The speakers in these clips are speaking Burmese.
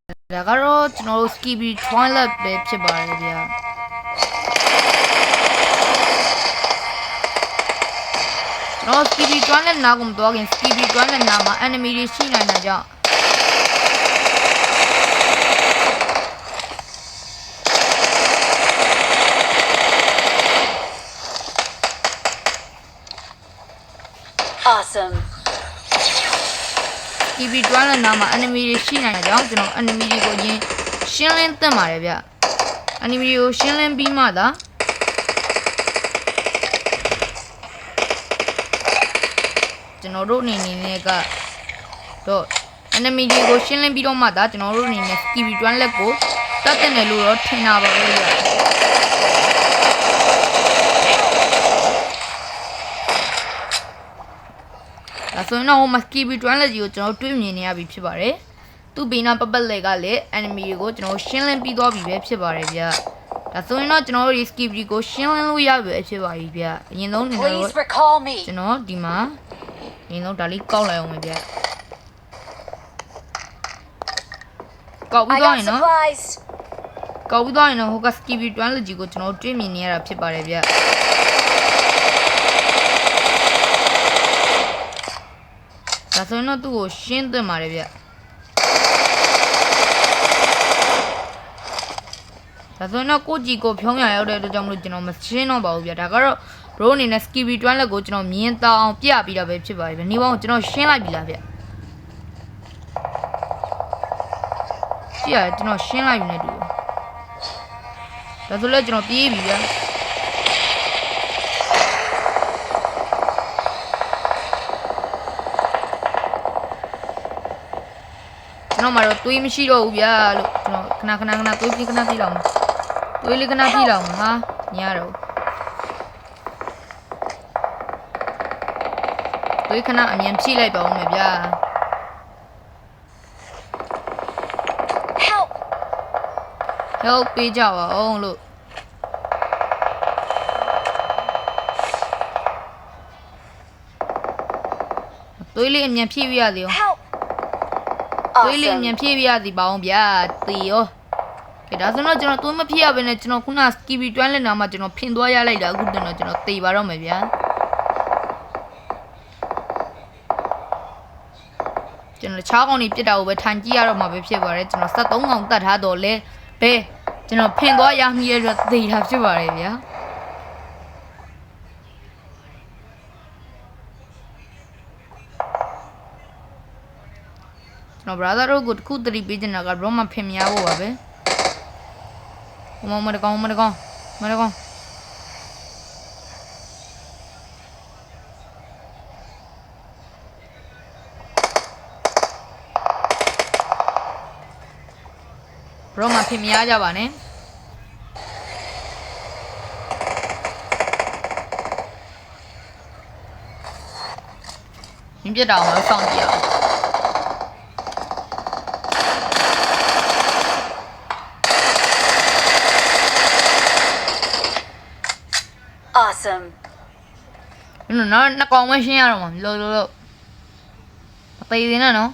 ဒါကတော့ကျွန်တော်တို့ Skippy Toilet ပဲဖြစ်ပါတယ်ဗျာကျွန်တော် Skippy Toilet နားကိုမသွားခင် Skippy Toilet နားမှာ enemy တွေရှိနေတာကြောင့် Awesome. Skippy Toilet နားမှာ enemy တွေရှိနေတာကြောင့်ကျွန်တော် enemy တွေကိုရင်းရှင်းလင်းသင့်ပါတယ်ဗျ enemy ကိုရှင်းလင်းပြီးမှသာကျွန်တော်တို့အနေနဲ့ကတော့ enemy တွေကိုရှင်းလင်းပြီးတော့မှသာကျွန်တော်တို့အနေနဲ့ Skippy Toilet ကိုတတ်တယ်လို့တော့ထင်တာပါပဲဗျဒါဆိုရင်တော့ဟိုမှာ Skippy Toilet ကြီးကိုကျွန်တော်တွေ့မြင်နေရပြီဖြစ်ပါတယ်သူ့ဘေးနားပတ်ပတ်လည်ကလည်း enemy တွေကိုကျွန်တော်ရှင်းလင်းပြီးသွားပြီပဲဖြစ်ပါတယ်ဗျဒါဆိုရင်တော့ကျွန်တော်တို့ဒီ Skippy ကိုရှင်းလင်းလို့ရပြီဖြစ်ပါပြီဗျအရင်ဆုံးကျွန်တော်တို့ကျွန်တော်ဒီမှာအရင်ဆုံးဒါလေးကောက်လိုက်အောင်ပဲဗျကောက်ပြီးသွားရင်နော်ကောက်ပြီးသွားရင်တော့ဟိုက Skippy Toilet ကြီးကိုကျွန်တော်တွေ့မြင်နေရတာဖြစ်ပါတယ်ဗျဒါဆိုရင်တော့သူ့ကိုရှင်းသင့်ပါတယ်ဗျဒါဆိုရင်တော့ကိုကြည်ကိုဖြုံးရရောက်တဲ့အတွက်ကြောင့်မလို့ကျွန်တော်မရှင်းတော့ပါဘူးဗျဒါကတော့ bro အနေနဲ့ Skippy Toilet ကိုကျွန်တော်မြင်တောင်းအောင်ပြပြီးတာပဲဖြစ်ပါတယ်ဗျနေပေါင်းကျွန်တော်ရှင်းလိုက်ပြီလားဗျကြည့်ရကျွန်တော်ရှင်းလိုက်ပြီနဲ့တူဒါဆိုလည်းကျွန်တော်ပြေးပြီဗျကျွန်တော်မှာတော့တွေးမရှိတော့ဘူးဗျာလို့ကျွန်တော်ခဏတွေးပြီးခဏပြေးလောက်မှာတွေးလေးခဏပြေးလောက်မှာဟာညရတော့တွေးခဏအမြန်ဖြည့်လိုက်ပါဦးမယ်ဗျာ help ပေးကြပါအောင်လို့တွေးလေးအမြန်ဖြည့်ပြရသေးအောင်တွေးလေးအမြန်ဖြည့်ပြရသေးပါအောင်ဗျာတေရောကဲဒါဆိုတော့ကျွန်တော်တွေးမဖြည့်ရဘဲနဲ့ကျွန်တော်ခုန Skippy Toilet နာမှာကျွန်တော်ဖင်သွားရလိုက်တာအခုတင်တော့ကျွန်တော်တေပါတော့မယ်ဗျာကျွန်တော်6កောင်နေပြစ်တာကိုပဲထိုင်ကြည့်ရတော့မှာပဲဖြစ်ပါတယ်ကျွန်တော်73កောင်တတ်ထားတော့လဲဘဲကျွန်တော်ဖင်သွားရမိရတော့တေတာဖြစ်ပါတယ်ဗျာကျွန်တော် brother တို့ကိုတခုတတိပေးနေတာက bro မဖင်မရဖို့ပါပဲဟိုမတကောင်ဘရောမဖင်မရကြပါနဲ့မြင်ပြတာအောင်စောင့်ကြည့်အောင်Awesome. နော်နှစ်ကောင်မရှင်းရတော့မှာလို့မသေးသေးနဲ့နော်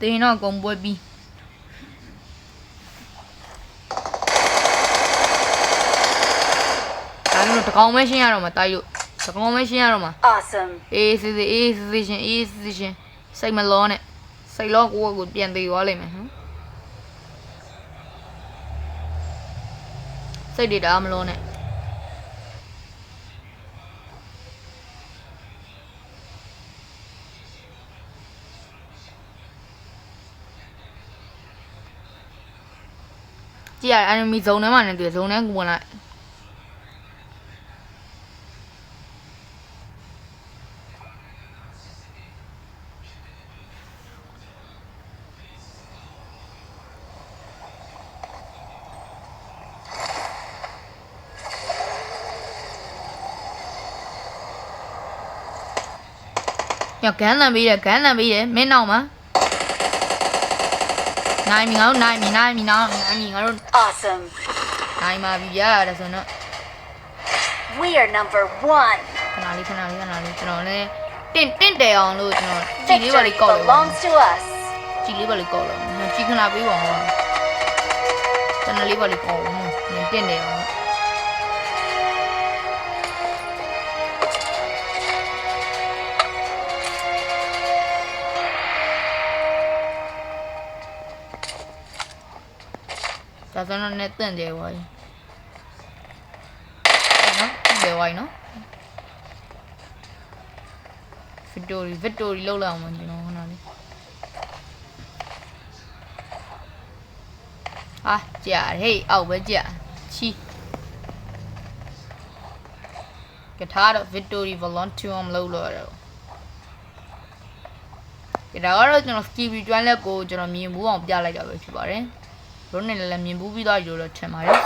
တင်းတော့ကုန်ပွဲပြီးဒါလို့တကောင်မရှင်းရတော့မှာတိုက်လို့တကောင်မရှင်းရတော့မှာ Awesome. အေးစစ်ရှင်စိတ်မလောနဲ့စိတ်လောကိုပြန်သေးသွားလိမ့်မယ်ဟမ်စိတ်တွေဒါမလို့နဲ့ကြည့်ရ enemy zone ထဲမှာနေတွေ့ zone ထဲကိုဝင်လိုက်ညဂန်းလန်ပေးတယ်မင်းနောက်မှာနိုင်ပြီငါတို့နိုင်ပြီငါတို့ Awesome. နိုင်ပါပြီဗျာဒါဆိုတော့ We are number 1. ခဏလေးကျွန်တော်လည်း င့်တယ်အောင်လို့ကျွန်တော်ကြည်လေးပါ Victory လေးကောက်လိုက်ပါ belongs to us. ကြည်လေးပါလေးကောက်လိုက်ကြည်ခဏပေးပါဦးကျွန်တော်လေးပါလေးကောက်အောင်တင့်တယ်အောင်ဒါဆိုတော့နဲ့တင့်တယ်ဝိုင်းနော်တင့်တယ်ဝိုင်းနော်victory လောက်လာအောင်ကျွန်တော်ခဏလေးဟာကြာဟေးအောက်ပဲကြာချီကထားတော့ victory volunteer မလုပ်လို့ရတော့ဒါကတော့ကျွန်တော် skill return လက်ကိုကျွန်တော်မြင်ဘူးအောင်ပြလိုက်တာပဲဖြစ်ပါတယ်တို့နဲ့လည်းမြင်ဘူးပြီးသွားပြီလို့ထင်ပါတယ်